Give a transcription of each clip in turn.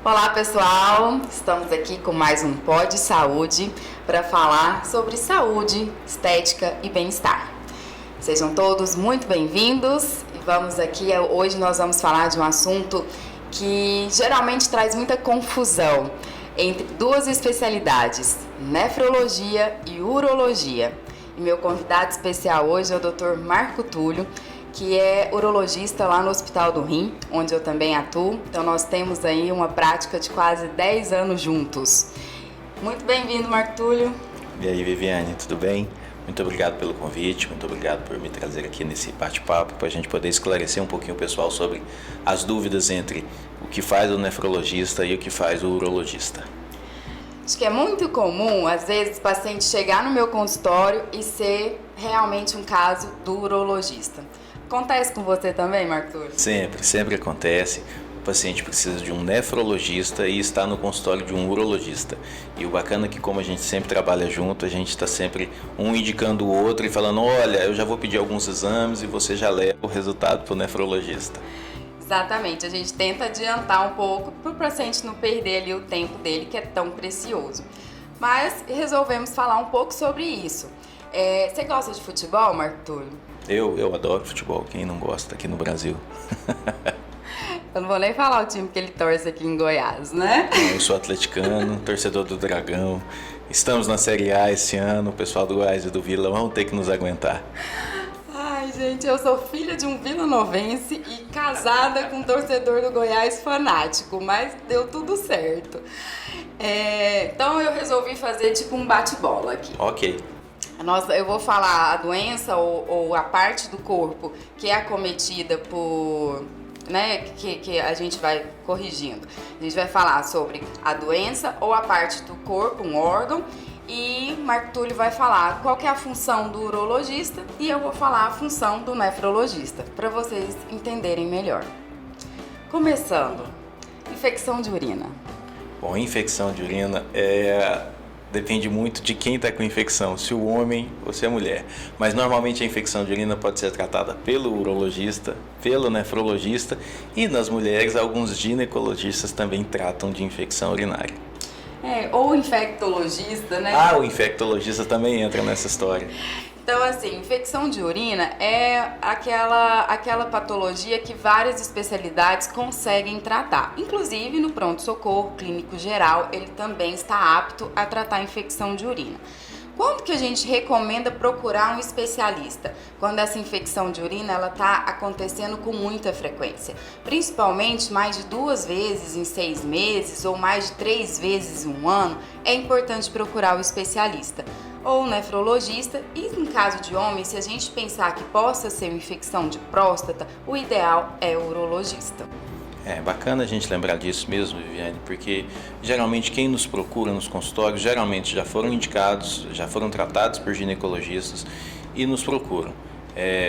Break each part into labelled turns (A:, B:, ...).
A: Olá pessoal, estamos aqui com mais um Pod Saúde para falar sobre saúde, estética e bem-estar. Sejam todos muito bem-vindos e hoje nós vamos falar de um assunto que geralmente traz muita confusão entre duas especialidades, nefrologia e urologia. E meu convidado especial hoje é o Dr. Marco Túlio, que é urologista lá no Hospital do Rim, onde eu também atuo. Então nós temos aí uma prática de quase 10 anos juntos. Muito bem-vindo, Marco Túlio.
B: E aí, Viviane, tudo bem? Muito obrigado pelo convite, muito obrigado por me trazer aqui nesse bate-papo para a gente poder esclarecer um pouquinho o pessoal sobre as dúvidas entre o que faz o nefrologista e o que faz o urologista.
A: Acho que é muito comum, às vezes, o paciente chegar no meu consultório e ser realmente um caso do urologista. Acontece com você também, Marco Túlio?
B: Sempre acontece. O paciente precisa de um nefrologista e está no consultório de um urologista. E o bacana é que, como a gente sempre trabalha junto, a gente está sempre um indicando o outro e falando, olha, eu já vou pedir alguns exames e você já leva o resultado para o nefrologista.
A: Exatamente, a gente tenta adiantar um pouco para o paciente não perder ali o tempo dele, que é tão precioso. Mas resolvemos falar um pouco sobre isso. Você gosta de futebol, Marco Túlio?
B: Eu adoro futebol, quem não gosta aqui no Brasil?
A: Eu não vou nem falar o time que ele torce aqui em Goiás, né?
B: Eu sou atleticano, torcedor do Dragão. Estamos na Série A esse ano, o pessoal do Goiás e do Vila vão ter que nos aguentar.
A: Ai, gente, eu sou filha de um vilanovense e casada com um torcedor do Goiás fanático, mas deu tudo certo. Então eu resolvi fazer tipo um bate-bola aqui.
B: Ok.
A: Eu vou falar a doença ou a parte do corpo que é acometida por, né, que a gente vai corrigindo. A gente vai falar sobre a doença ou a parte do corpo, um órgão, e Marco Túlio vai falar qual que é a função do urologista e eu vou falar a função do nefrologista, para vocês entenderem melhor. Começando, infecção de urina.
B: Bom, infecção de urina depende muito de quem está com infecção, se o homem ou se a mulher. Mas normalmente a infecção de urina pode ser tratada pelo urologista, pelo nefrologista e nas mulheres alguns ginecologistas também tratam de infecção urinária.
A: Ou infectologista, né?
B: O infectologista também entra nessa história.
A: Então, assim, infecção de urina é aquela patologia que várias especialidades conseguem tratar. Inclusive, no pronto-socorro clínico geral, ele também está apto a tratar a infecção de urina. Quando que a gente recomenda procurar um especialista? Quando essa infecção de urina ela está acontecendo com muita frequência. Principalmente mais de 2 vezes em 6 meses ou mais de 3 vezes em um ano, é importante procurar o especialista. Ou o nefrologista, e em caso de homem, se a gente pensar que possa ser uma infecção de próstata, o ideal é o urologista.
B: É bacana a gente lembrar disso mesmo, Viviane, porque geralmente quem nos procura nos consultórios, geralmente já foram indicados, já foram tratados por ginecologistas e nos procuram.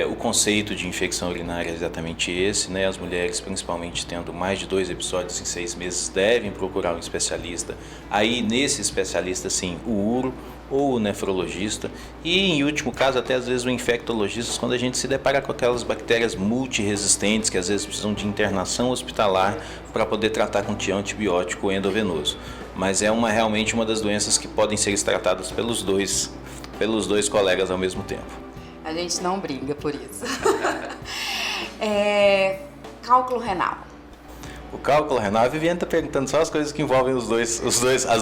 B: O conceito de infecção urinária é exatamente esse, né? As mulheres, principalmente tendo mais de 2 episódios em 6 meses, devem procurar um especialista. Aí, nesse especialista, sim, o uro ou o nefrologista e, em último caso, até às vezes o infectologista, quando a gente se depara com aquelas bactérias multiresistentes que às vezes precisam de internação hospitalar para poder tratar com antibiótico endovenoso. Mas é realmente uma das doenças que podem ser tratadas pelos dois colegas ao mesmo tempo.
A: A gente não briga por isso. Cálculo renal.
B: O cálculo renal, a Viviane está perguntando só as coisas que envolvem as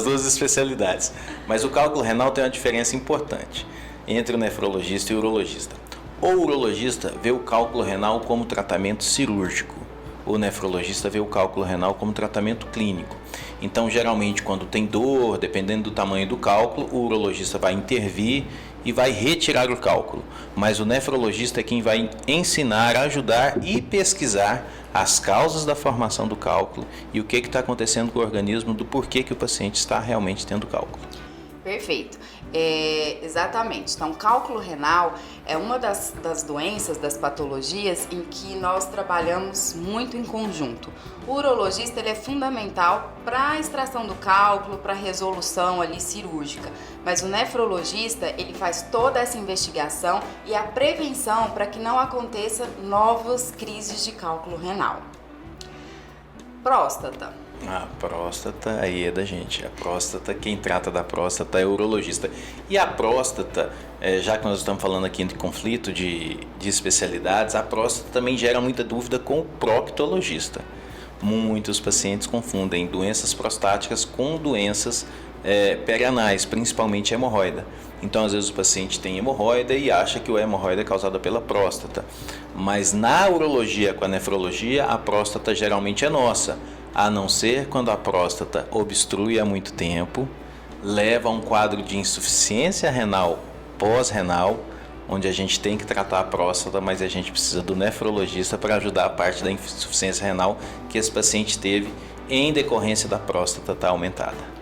B: duas especialidades. Mas o cálculo renal tem uma diferença importante entre o nefrologista e o urologista. O urologista vê o cálculo renal como tratamento cirúrgico. O nefrologista vê o cálculo renal como tratamento clínico. Então, geralmente, quando tem dor, dependendo do tamanho do cálculo, o urologista vai intervir e vai retirar o cálculo. Mas o nefrologista é quem vai ensinar, ajudar e pesquisar as causas da formação do cálculo e o que está acontecendo com o organismo, do porquê que o paciente está realmente tendo cálculo.
A: Perfeito. Exatamente. Então, cálculo renal é uma das doenças, das patologias em que nós trabalhamos muito em conjunto. O urologista ele é fundamental para a extração do cálculo, para a resolução ali cirúrgica, mas o nefrologista ele faz toda essa investigação e a prevenção para que não aconteça novas crises de cálculo renal. Próstata.
B: A próstata aí é da gente. A próstata, quem trata da próstata é o urologista. E a próstata, já que nós estamos falando aqui de conflito de especialidades, a próstata também gera muita dúvida com o proctologista. Muitos pacientes confundem doenças prostáticas com doenças perianais, principalmente hemorroida. Então, às vezes o paciente tem hemorroida e acha que o hemorroida é causada pela próstata. Mas na urologia com a nefrologia, a próstata geralmente é nossa. A não ser quando a próstata obstrui há muito tempo, leva a um quadro de insuficiência renal pós-renal, onde a gente tem que tratar a próstata, mas a gente precisa do nefrologista para ajudar a parte da insuficiência renal que esse paciente teve em decorrência da próstata estar aumentada.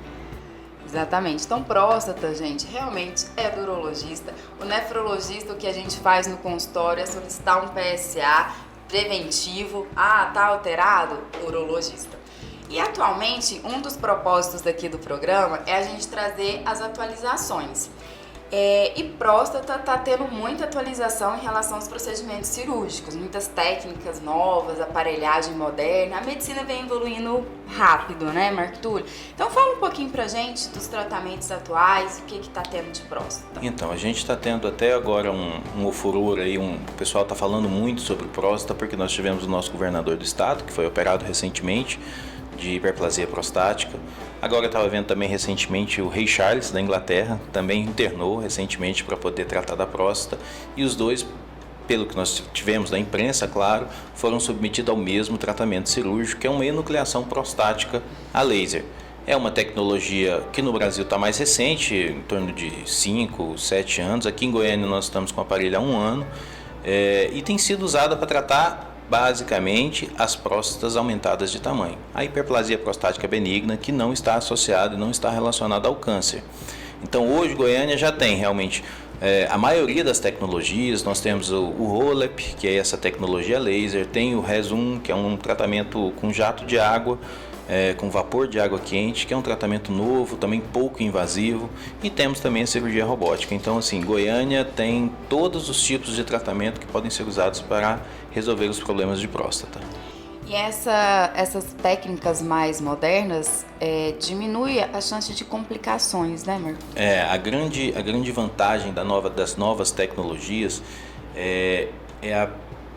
A: Exatamente. Então, próstata, gente, realmente é do urologista. O nefrologista, o que a gente faz no consultório é solicitar um PSA preventivo. Ah, tá alterado? Urologista. E atualmente, um dos propósitos aqui do programa é a gente trazer as atualizações. E próstata está tendo muita atualização em relação aos procedimentos cirúrgicos, muitas técnicas novas, aparelhagem moderna. A medicina vem evoluindo rápido, né, Marco Túlio? Então fala um pouquinho pra gente dos tratamentos atuais e o que está tendo de próstata.
B: Então, a gente está tendo até agora um furor aí, o pessoal está falando muito sobre próstata, porque nós tivemos o nosso governador do estado, que foi operado recentemente, de hiperplasia prostática. Agora eu estava vendo também recentemente o rei Charles da Inglaterra, também internou recentemente para poder tratar da próstata, e os dois, pelo que nós tivemos da imprensa, claro, foram submetidos ao mesmo tratamento cirúrgico, que é uma enucleação prostática a laser. É uma tecnologia que no Brasil está mais recente, em torno de 5, 7 anos. Aqui em Goiânia nós estamos com o aparelho há 1 ano, e tem sido usada para tratar basicamente as próstatas aumentadas de tamanho. A hiperplasia prostática benigna, que não está associada e não está relacionada ao câncer. Então hoje Goiânia já tem realmente a maioria das tecnologias. Nós temos o ROLEP, que é essa tecnologia laser, tem o RESUM, que é um tratamento com jato de água, com vapor de água quente, que é um tratamento novo, também pouco invasivo, e temos também a cirurgia robótica. Então, assim, Goiânia tem todos os tipos de tratamento que podem ser usados para resolver os problemas de próstata.
A: E essas técnicas mais modernas diminuem a chance de complicações, né, Marco?
B: A grande vantagem das novas tecnologias é a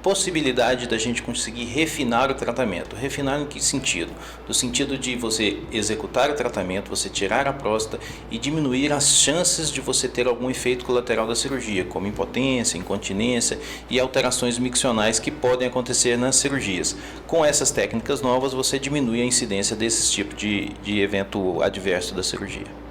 B: possibilidade da gente conseguir refinar o tratamento. Refinar em que sentido? No sentido de você executar o tratamento, você tirar a próstata e diminuir as chances de você ter algum efeito colateral da cirurgia, como impotência, incontinência e alterações miccionais que podem acontecer nas cirurgias. Com essas técnicas novas, você diminui a incidência desses tipos de evento adverso da cirurgia.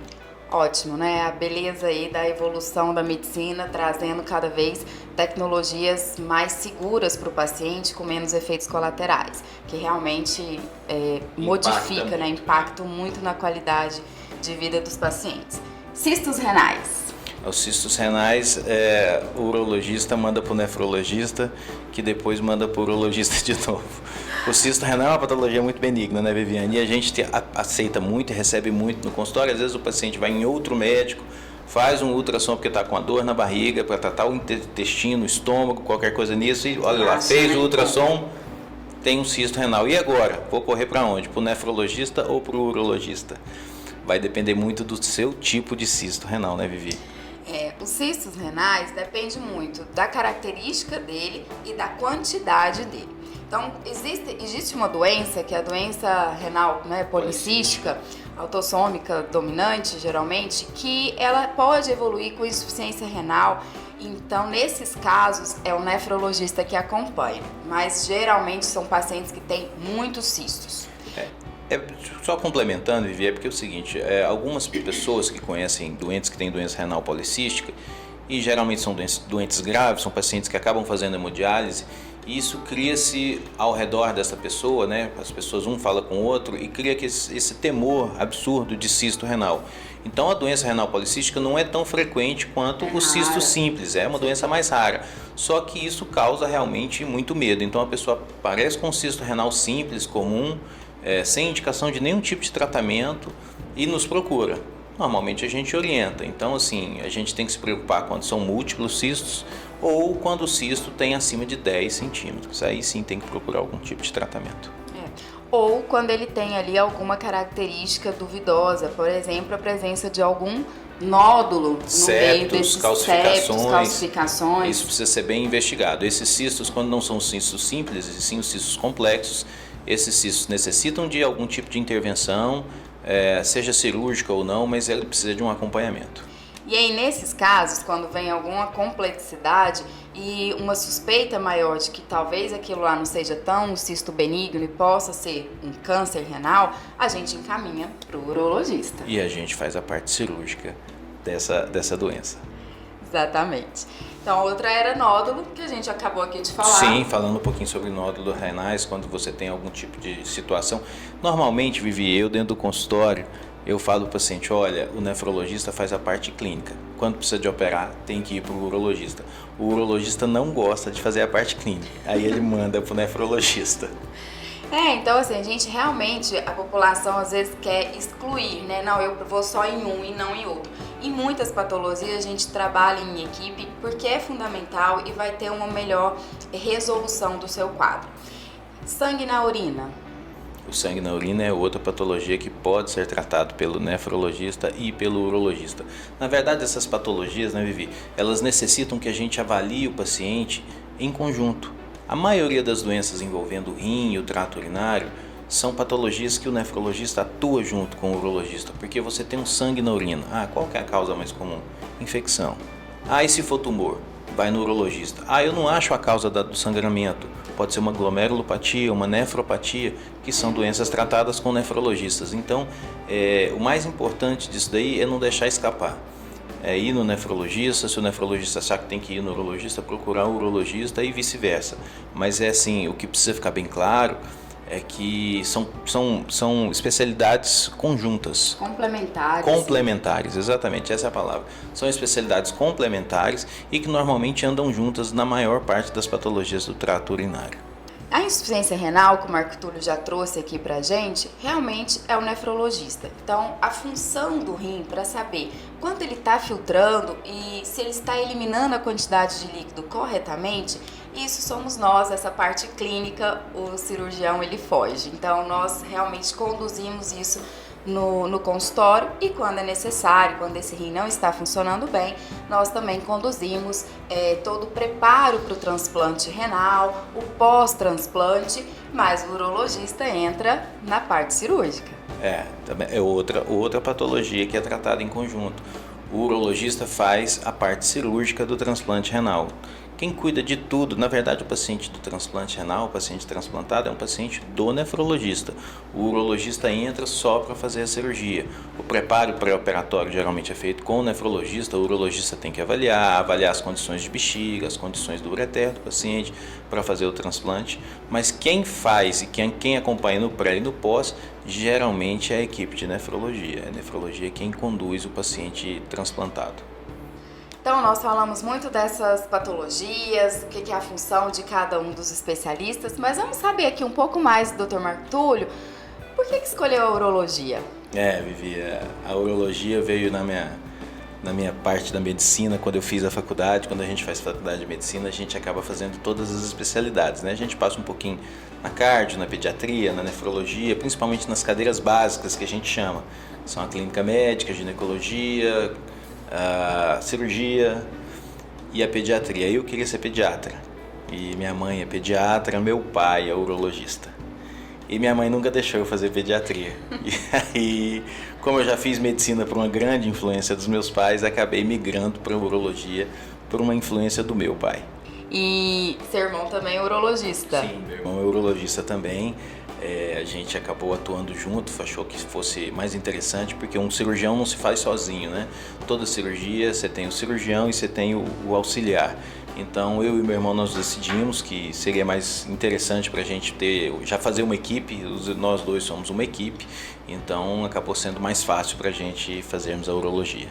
A: Ótimo, né? A beleza aí da evolução da medicina, trazendo cada vez tecnologias mais seguras para o paciente, com menos efeitos colaterais, que realmente modifica, né? Impacta muito na qualidade de vida dos pacientes. Cistos renais.
B: Os cistos renais, o urologista manda para o nefrologista, que depois manda para o urologista de novo. O cisto renal é uma patologia muito benigna, né, Viviane? E a gente aceita muito e recebe muito no consultório. Às vezes o paciente vai em outro médico, faz um ultrassom porque está com a dor na barriga, para tratar o intestino, o estômago, qualquer coisa nisso, e olha lá, fez o ultrassom, tem um cisto renal. E agora? Vou correr para onde? Para o nefrologista ou para o urologista? Vai depender muito do seu tipo de cisto renal, né, Vivi?
A: Os cistos renais depende muito da característica dele e da quantidade dele. Então, existe uma doença, que é a doença renal, né, policística, autossômica dominante, geralmente, que ela pode evoluir com insuficiência renal. Então, nesses casos, é o nefrologista que acompanha. Mas, geralmente, são pacientes que têm muitos cistos.
B: Só complementando, Vivi, porque é o seguinte, algumas pessoas que conhecem doentes que têm doença renal policística, e geralmente são doentes graves, são pacientes que acabam fazendo hemodiálise, E isso cria-se ao redor dessa pessoa, né? As pessoas um fala com o outro e cria esse temor absurdo de cisto renal. Então a doença renal policística não é tão frequente quanto o cisto simples, é uma doença mais rara. Só que isso causa realmente muito medo. Então a pessoa aparece com cisto renal simples, comum, sem indicação de nenhum tipo de tratamento e nos procura. Normalmente a gente orienta. Então assim, a gente tem que se preocupar quando são múltiplos cistos ou quando o cisto tem acima de 10 centímetros. Aí sim tem que procurar algum tipo de tratamento.
A: Ou quando ele tem ali alguma característica duvidosa, por exemplo, a presença de algum nódulo no meio desses calcificações.
B: Isso precisa ser bem investigado. Esses cistos, quando não são cistos simples, e sim os cistos complexos, esses cistos necessitam de algum tipo de intervenção, seja cirúrgica ou não, mas ele precisa de um acompanhamento.
A: E aí, nesses casos, quando vem alguma complexidade e uma suspeita maior de que talvez aquilo lá não seja tão um cisto benigno e possa ser um câncer renal, a gente encaminha para o urologista.
B: E a gente faz a parte cirúrgica dessa doença.
A: Exatamente. Então, outra era nódulo, que a gente acabou aqui de falar.
B: Sim, falando um pouquinho sobre nódulos renais, quando você tem algum tipo de situação. Normalmente, Vivi, eu dentro do consultório, eu falo para o paciente, olha, o nefrologista faz a parte clínica. Quando precisa de operar, tem que ir para o urologista. O urologista não gosta de fazer a parte clínica, aí ele manda para o nefrologista.
A: Então assim, a gente realmente, a população às vezes quer excluir, né? Não, eu vou só em um e não em outro. Em muitas patologias a gente trabalha em equipe porque é fundamental e vai ter uma melhor resolução do seu quadro. Sangue na urina.
B: O sangue na urina é outra patologia que pode ser tratado pelo nefrologista e pelo urologista. Na verdade, essas patologias, né, Vivi, elas necessitam que a gente avalie o paciente em conjunto. A maioria das doenças envolvendo o rim e o trato urinário são patologias que o nefrologista atua junto com o urologista, porque você tem um sangue na urina. Qual que é a causa mais comum? Infecção. E se for tumor? Vai no urologista. Eu não acho a causa do sangramento. Pode ser uma glomerulopatia, uma nefropatia, que são doenças tratadas com nefrologistas. Então, o mais importante disso daí é não deixar escapar. Ir no nefrologista, se o nefrologista achar que tem que ir no urologista, procurar o urologista e vice-versa. Mas assim, o que precisa ficar bem claro é que são especialidades conjuntas. Complementares, exatamente, essa é a palavra. São especialidades complementares e que normalmente andam juntas na maior parte das patologias do trato urinário.
A: A insuficiência renal, que o Marco Túlio já trouxe aqui pra gente, realmente é o nefrologista. Então, a função do rim para saber quanto ele está filtrando e se ele está eliminando a quantidade de líquido corretamente, isso somos nós, essa parte clínica, o cirurgião ele foge. Então, nós realmente conduzimos isso no consultório e quando é necessário, quando esse rim não está funcionando bem, nós também conduzimos todo o preparo para o transplante renal, o pós-transplante, mas o urologista entra na parte cirúrgica.
B: Também é outra patologia que é tratada em conjunto. O urologista faz a parte cirúrgica do transplante renal. Quem cuida de tudo, na verdade, o paciente do transplante renal, o paciente transplantado, é um paciente do nefrologista. O urologista entra só para fazer a cirurgia. O preparo pré-operatório geralmente é feito com o nefrologista. O urologista tem que avaliar as condições de bexiga, as condições do ureter do paciente para fazer o transplante. Mas quem faz e quem acompanha no pré e no pós, geralmente é a equipe de nefrologia. A nefrologia é quem conduz o paciente transplantado.
A: Então, nós falamos muito dessas patologias, o que é a função de cada um dos especialistas, mas vamos saber aqui um pouco mais do Dr. Marco Túlio, por que escolheu a urologia?
B: Vivi, a urologia veio na minha parte da medicina, quando eu fiz a faculdade. Quando a gente faz faculdade de medicina, a gente acaba fazendo todas as especialidades, né? A gente passa um pouquinho na cardio, na pediatria, na nefrologia, principalmente nas cadeiras básicas que a gente chama. São a clínica médica, a ginecologia, a cirurgia e a pediatria. Eu queria ser pediatra e minha mãe é pediatra, meu pai é urologista e minha mãe nunca deixou eu fazer pediatria. E aí, como eu já fiz medicina por uma grande influência dos meus pais, acabei migrando para a urologia por uma influência do meu pai.
A: E seu irmão também é urologista?
B: Sim, meu irmão é urologista também. A gente acabou atuando junto, achou que fosse mais interessante, porque um cirurgião não se faz sozinho, né? Toda cirurgia você tem o cirurgião e você tem o auxiliar. Então eu e meu irmão nós decidimos que seria mais interessante para a gente já fazer uma equipe, nós dois somos uma equipe, então acabou sendo mais fácil para a gente fazermos a urologia.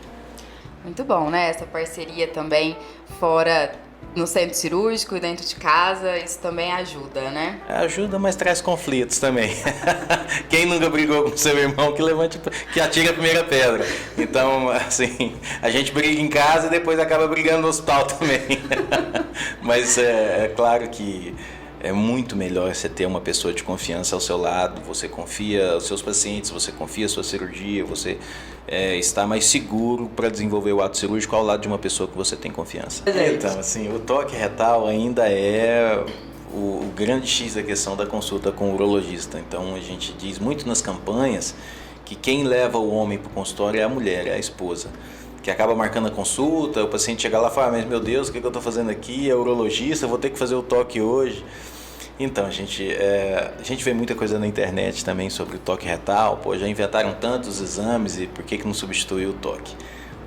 A: Muito bom, né? Essa parceria também fora no centro cirúrgico e dentro de casa, isso também ajuda, né?
B: Ajuda, mas traz conflitos também. Quem nunca brigou com seu irmão, que atire a primeira pedra. Então, assim, a gente briga em casa e depois acaba brigando no hospital também. Mas é claro que é muito melhor você ter uma pessoa de confiança ao seu lado, você confia aos seus pacientes, você confia a sua cirurgia, você está mais seguro para desenvolver o ato cirúrgico ao lado de uma pessoa que você tem confiança. Então, assim, o toque retal ainda é o grande X da questão da consulta com o urologista. Então, a gente diz muito nas campanhas que quem leva o homem para o consultório é a mulher, é a esposa, que acaba marcando a consulta, o paciente chega lá e fala, mas meu Deus, o que eu estou fazendo aqui? É urologista, eu vou ter que fazer o toque hoje. Então, a gente vê muita coisa na internet também sobre o toque retal, já inventaram tantos exames e por que não substitui o toque?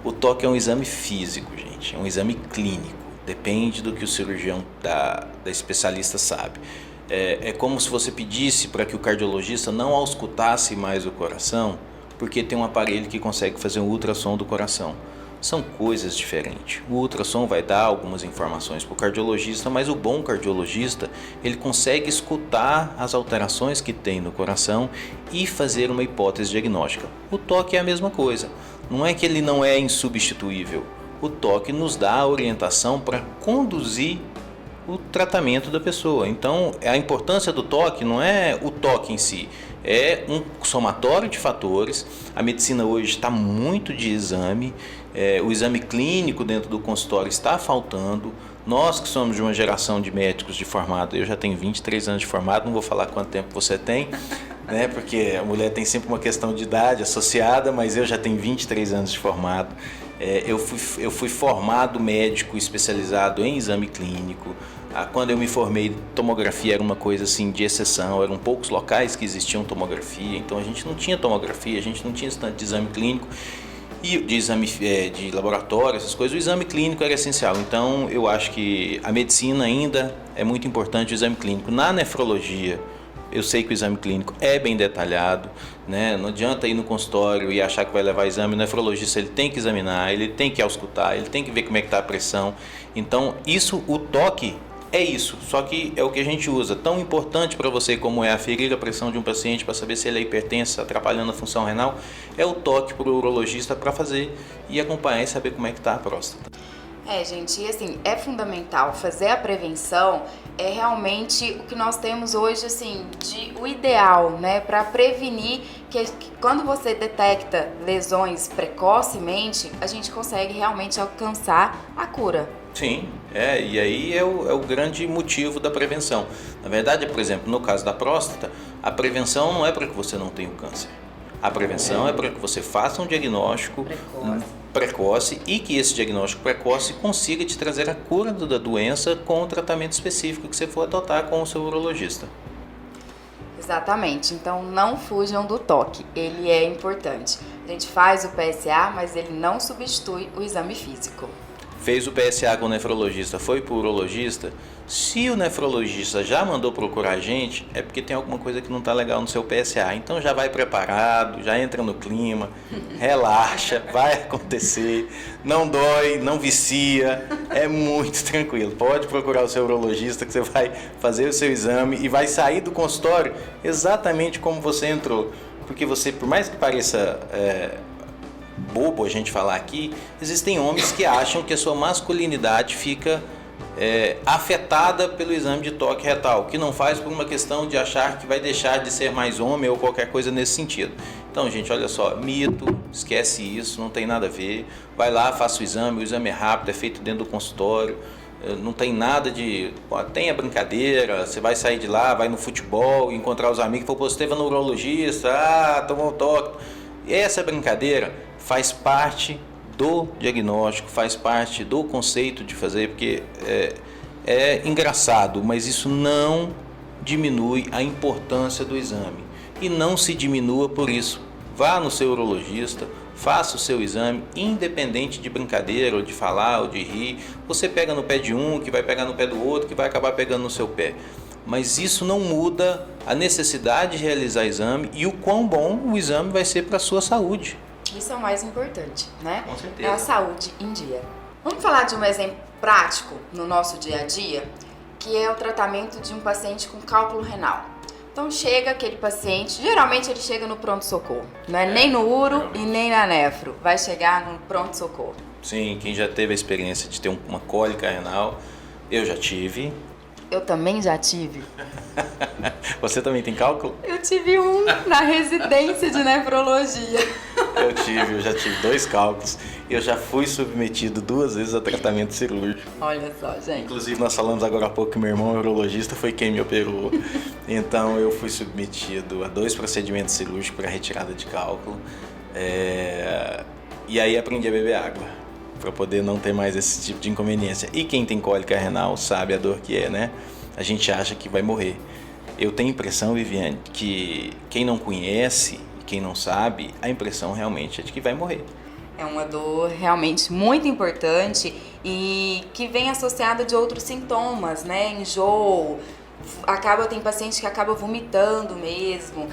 B: O toque é um exame físico, gente, é um exame clínico, depende do que o cirurgião da especialista sabe. É como se você pedisse para que o cardiologista não auscultasse mais o coração, porque tem um aparelho que consegue fazer um ultrassom do coração. São coisas diferentes. O ultrassom vai dar algumas informações para o cardiologista, mas o bom cardiologista, ele consegue escutar as alterações que tem no coração e fazer uma hipótese diagnóstica. O toque é a mesma coisa. Não é que ele não é insubstituível. O toque nos dá a orientação para conduzir o tratamento da pessoa. Então, a importância do toque não é o toque em si, é um somatório de fatores. A medicina hoje está muito de exame, o exame clínico dentro do consultório está faltando. Nós que somos de uma geração de médicos de formado, eu já tenho 23 anos de formado, não vou falar quanto tempo você tem, né? Porque a mulher tem sempre uma questão de idade associada, mas eu já tenho 23 anos de formado. Eu fui formado médico especializado em exame clínico. Quando eu me formei, tomografia era uma coisa assim de exceção, eram poucos locais que existiam tomografia, então a gente não tinha tomografia, a gente não tinha estante de exame clínico e de exame de laboratório, essas coisas. O exame clínico era essencial, então eu acho que a medicina ainda é muito importante o exame clínico. Na nefrologia, eu sei que o exame clínico é bem detalhado, né? Não adianta ir no consultório e achar que vai levar exame. O nefrologista ele tem que examinar, ele tem que auscultar, ele tem que ver como é que está a pressão. Então, o toque é isso, só que é o que a gente usa. Tão importante para você como é aferir a pressão de um paciente para saber se ele é hipertenso, atrapalhando a função renal, é o toque para o urologista para fazer e acompanhar e saber como é que está a próstata.
A: Gente, e assim, é fundamental fazer a prevenção, é realmente o que nós temos hoje, assim, o ideal, né, para prevenir que quando você detecta lesões precocemente, a gente consegue realmente alcançar a cura.
B: Sim, e aí é o grande motivo da prevenção. Na verdade, por exemplo, no caso da próstata, a prevenção não é para que você não tenha o câncer. A prevenção é para que você faça um diagnóstico precoce e que esse diagnóstico precoce consiga te trazer a cura da doença com o tratamento específico que você for adotar com o seu urologista.
A: Exatamente, então não fujam do toque, ele é importante. A gente faz o PSA, mas ele não substitui o exame físico.
B: Fez o PSA com o nefrologista, foi para o urologista, se o nefrologista já mandou procurar a gente, é porque tem alguma coisa que não está legal no seu PSA. Então já vai preparado, já entra no clima, relaxa, vai acontecer, não dói, não vicia, é muito tranquilo. Pode procurar o seu urologista que você vai fazer o seu exame e vai sair do consultório exatamente como você entrou. Porque você, por mais que pareça bobo a gente falar aqui, existem homens que acham que a sua masculinidade fica afetada pelo exame de toque retal, que não faz por uma questão de achar que vai deixar de ser mais homem ou qualquer coisa nesse sentido. Então, gente, olha só, mito, esquece isso, não tem nada a ver. Vai lá, faça o exame é rápido, é feito dentro do consultório, não tem nada de... tem a brincadeira, você vai sair de lá, vai no futebol, encontrar os amigos, você esteve no urologista, tomou um toque. Essa brincadeira faz parte do diagnóstico, faz parte do conceito de fazer, porque é engraçado, mas isso não diminui a importância do exame. E não se diminua por isso. Vá no seu urologista, faça o seu exame, independente de brincadeira, ou de falar, ou de rir. Você pega no pé de um, que vai pegar no pé do outro, que vai acabar pegando no seu pé. Mas isso não muda a necessidade de realizar exame e o quão bom o exame vai ser para a sua saúde.
A: Isso é o mais importante, né?
B: Com certeza.
A: É a saúde em dia. Vamos falar de um exemplo prático no nosso dia a dia, que é o tratamento de um paciente com cálculo renal. Então chega aquele paciente, geralmente ele chega no pronto-socorro, não é nem no uro e nem na nefro, vai chegar no pronto-socorro.
B: Sim, quem já teve a experiência de ter uma cólica renal, eu já tive.
A: Eu também já tive.
B: Você também tem cálculo?
A: Eu tive um na residência de nefrologia.
B: Eu já tive 2 cálculos. Eu já fui submetido 2 vezes a tratamento cirúrgico.
A: Olha só, gente.
B: Inclusive, nós falamos agora há pouco que meu irmão urologista foi quem me operou. Então, eu fui submetido a 2 procedimentos cirúrgicos para retirada de cálculo. E aí aprendi a beber água, para poder não ter mais esse tipo de inconveniência. E quem tem cólica renal sabe a dor que é, né? A gente acha que vai morrer. Eu tenho a impressão, Viviane, que quem não conhece, quem não sabe, a impressão realmente é de que vai morrer.
A: É uma dor realmente muito importante e que vem associada de outros sintomas, né? Enjoo, tem paciente que acaba vomitando mesmo,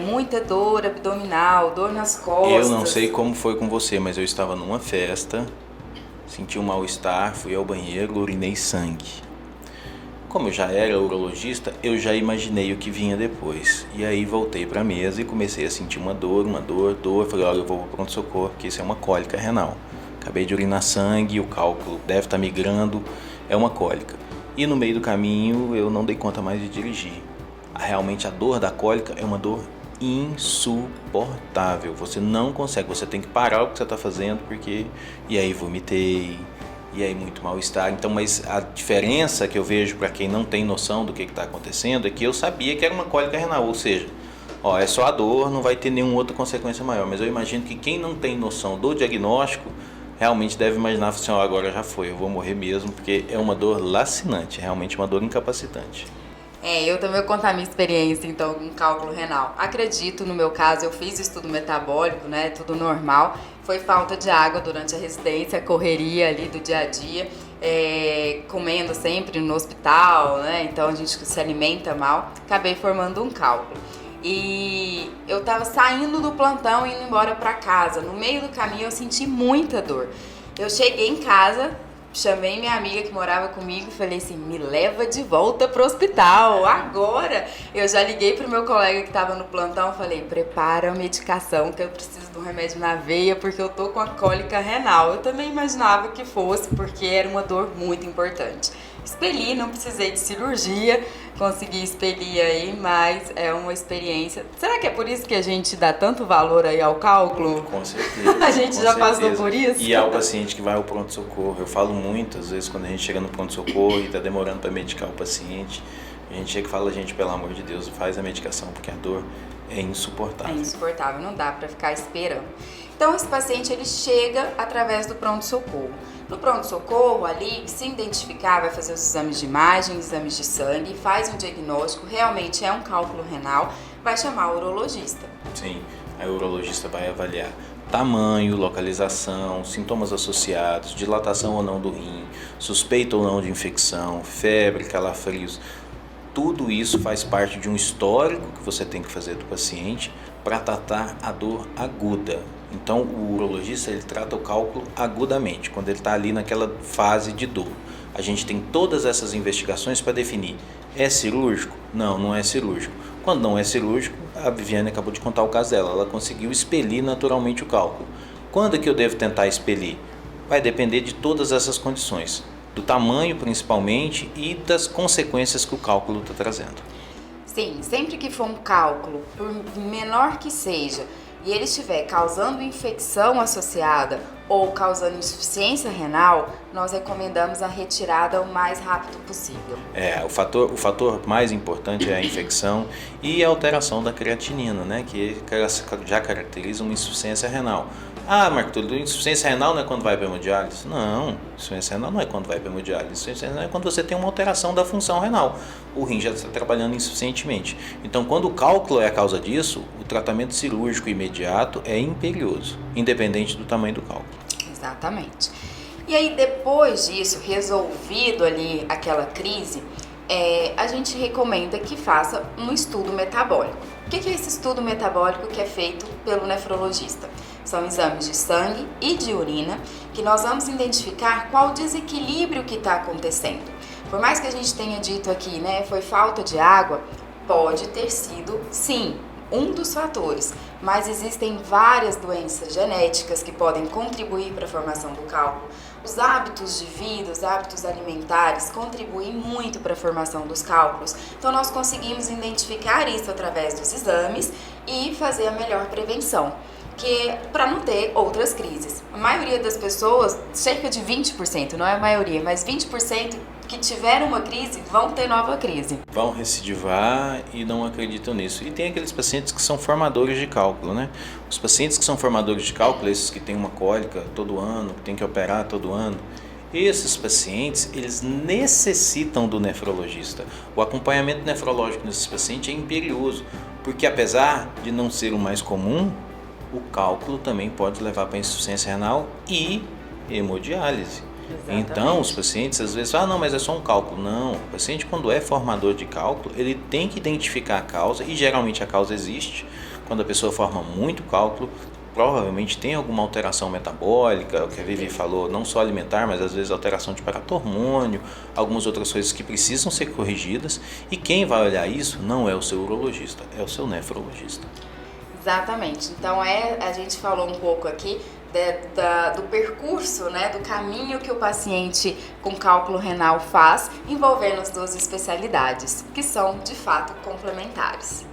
A: muita dor abdominal, dor nas costas.
B: Eu não sei como foi com você, mas eu estava numa festa, senti um mal-estar, fui ao banheiro, urinei sangue. Como eu já era urologista, eu já imaginei o que vinha depois. E aí voltei para a mesa e comecei a sentir uma dor. Falei, olha, eu vou para o pronto-socorro, porque isso é uma cólica renal. Acabei de urinar sangue, o cálculo deve estar migrando, é uma cólica. E no meio do caminho eu não dei conta mais de dirigir. Realmente a dor da cólica é uma dor insuportável. Você não consegue, você tem que parar o que você está fazendo, porque... E aí vomitei... E aí muito mal-estar. Então, mas a diferença que eu vejo para quem não tem noção do que está acontecendo é que eu sabia que era uma cólica renal, ou seja, é só a dor, não vai ter nenhuma outra consequência maior. Mas eu imagino que quem não tem noção do diagnóstico realmente deve imaginar assim, agora já foi, eu vou morrer mesmo, porque é uma dor lacinante, realmente uma dor incapacitante.
A: Eu também vou contar a minha experiência, então, com cálculo renal. Acredito, no meu caso, eu fiz estudo metabólico, né, tudo normal. Foi falta de água durante a residência, correria ali do dia a dia, comendo sempre no hospital, né, então a gente se alimenta mal. Acabei formando um cálculo. E eu tava saindo do plantão e indo embora pra casa. No meio do caminho eu senti muita dor. Eu cheguei em casa, chamei minha amiga que morava comigo e falei assim, me leva de volta pro hospital, agora! Eu já liguei pro meu colega que tava no plantão e falei, prepara a medicação que eu preciso de um remédio na veia porque eu tô com a cólica renal. Eu também imaginava que fosse porque era uma dor muito importante. Expeli, não precisei de cirurgia, consegui expelir aí, mas é uma experiência. Será que é por isso que a gente dá tanto valor aí ao cálculo?
B: Com certeza.
A: A gente já passou por isso?
B: E ao paciente que vai ao pronto-socorro. Eu falo muito, às vezes, quando a gente chega no pronto-socorro e está demorando para medicar o paciente, a gente chega e fala, gente, pelo amor de Deus, faz a medicação, porque a dor é insuportável.
A: É insuportável, não dá para ficar esperando. Então, esse paciente, ele chega através do pronto-socorro. No pronto-socorro, ali, se identificar, vai fazer os exames de imagem, exames de sangue, faz um diagnóstico, realmente é um cálculo renal, vai chamar o urologista.
B: Sim, aí o urologista vai avaliar tamanho, localização, sintomas associados, dilatação ou não do rim, suspeita ou não de infecção, febre, calafrios. Tudo isso faz parte de um histórico que você tem que fazer do paciente para tratar a dor aguda. Então, o urologista ele trata o cálculo agudamente, quando ele está ali naquela fase de dor. A gente tem todas essas investigações para definir, é cirúrgico? Não, não é cirúrgico. Quando não é cirúrgico, a Viviane acabou de contar o caso dela, ela conseguiu expelir naturalmente o cálculo. Quando é que eu devo tentar expelir? Vai depender de todas essas condições, do tamanho principalmente e das consequências que o cálculo está trazendo.
A: Sim, sempre que for um cálculo, por menor que seja, e ele estiver causando infecção associada ou causando insuficiência renal, nós recomendamos a retirada o mais rápido possível.
B: O fator mais importante é a infecção e a alteração da creatinina, né, que já caracteriza uma insuficiência renal. Ah, Marco Túlio, insuficiência renal não é quando vai para hemodiálise? Não, insuficiência renal não é quando vai para hemodiálise. Insuficiência renal é quando você tem uma alteração da função renal. O rim já está trabalhando insuficientemente. Então, quando o cálculo é a causa disso, o tratamento cirúrgico imediato é imperioso, independente do tamanho do cálculo.
A: Exatamente. E aí, depois disso, resolvido ali aquela crise, a gente recomenda que faça um estudo metabólico. O que é esse estudo metabólico que é feito pelo nefrologista? São exames de sangue e de urina que nós vamos identificar qual o desequilíbrio que está acontecendo. Por mais que a gente tenha dito aqui, né, foi falta de água, pode ter sido, sim, um dos fatores, mas existem várias doenças genéticas que podem contribuir para a formação do cálculo. Os hábitos de vida, os hábitos alimentares contribuem muito para a formação dos cálculos. Então nós conseguimos identificar isso através dos exames e fazer a melhor prevenção, que é para não ter outras crises. A maioria das pessoas, cerca de 20%, não é a maioria, mas 20% que tiveram uma crise vão ter nova crise.
B: Vão recidivar e não acreditam nisso. E tem aqueles pacientes que são formadores de cálculo, né? Os pacientes que são formadores de cálculo, esses que têm uma cólica todo ano, que tem que operar todo ano, esses pacientes, eles necessitam do nefrologista. O acompanhamento nefrológico desses pacientes é imperioso, porque apesar de não ser o mais comum, o cálculo também pode levar para insuficiência renal e hemodiálise. Exatamente. Então, os pacientes às vezes falam, não, mas é só um cálculo. Não, o paciente quando é formador de cálculo, ele tem que identificar a causa, e geralmente a causa existe. Quando a pessoa forma muito cálculo, provavelmente tem alguma alteração metabólica, o que a Vivi falou, não só alimentar, mas às vezes alteração de paratormônio, algumas outras coisas que precisam ser corrigidas, e quem vai olhar isso não é o seu urologista, é o seu nefrologista.
A: Exatamente, então a gente falou um pouco aqui do percurso, né, do caminho que o paciente com cálculo renal faz, envolvendo as duas especialidades, que são de fato complementares.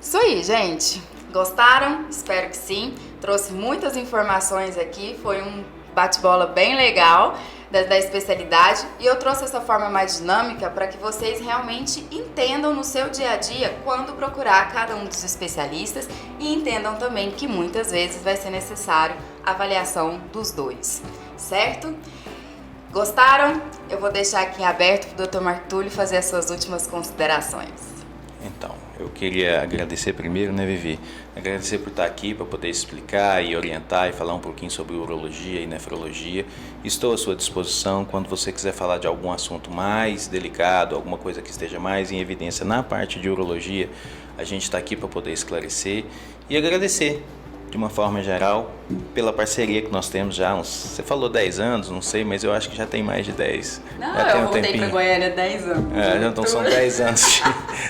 A: Isso aí, gente! Gostaram? Espero que sim. Trouxe muitas informações aqui, foi um bate-bola bem legal da especialidade, e eu trouxe essa forma mais dinâmica para que vocês realmente entendam no seu dia a dia quando procurar cada um dos especialistas, e entendam também que muitas vezes vai ser necessário a avaliação dos dois, certo? Gostaram? Eu vou deixar aqui em aberto para o Dr. Marco Túlio fazer as suas últimas considerações.
B: Então, eu queria agradecer primeiro, né, Vivi? Agradecer por estar aqui para poder explicar e orientar e falar um pouquinho sobre urologia e nefrologia. Estou à sua disposição quando você quiser falar de algum assunto mais delicado, alguma coisa que esteja mais em evidência na parte de urologia. A gente está aqui para poder esclarecer e agradecer, de uma forma geral, pela parceria que nós temos já você falou 10 anos, não sei, mas eu acho que já tem mais de 10.
A: Não, eu voltei para Goiânia há 10 anos.
B: Então são 10 anos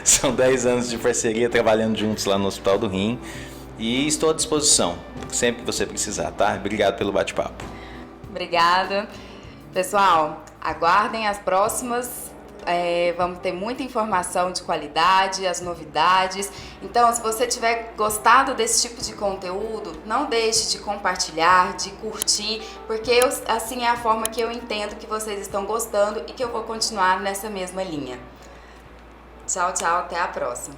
B: são 10 anos de parceria, trabalhando juntos lá no Hospital do Rim, e estou à disposição, sempre que você precisar, tá? Obrigado pelo bate-papo.
A: Obrigada. Pessoal, aguardem as próximas. Vamos ter muita informação de qualidade, as novidades. Então, se você tiver gostado desse tipo de conteúdo, não deixe de compartilhar, de curtir, porque assim é a forma que eu entendo que vocês estão gostando e que eu vou continuar nessa mesma linha. Tchau, tchau, até a próxima.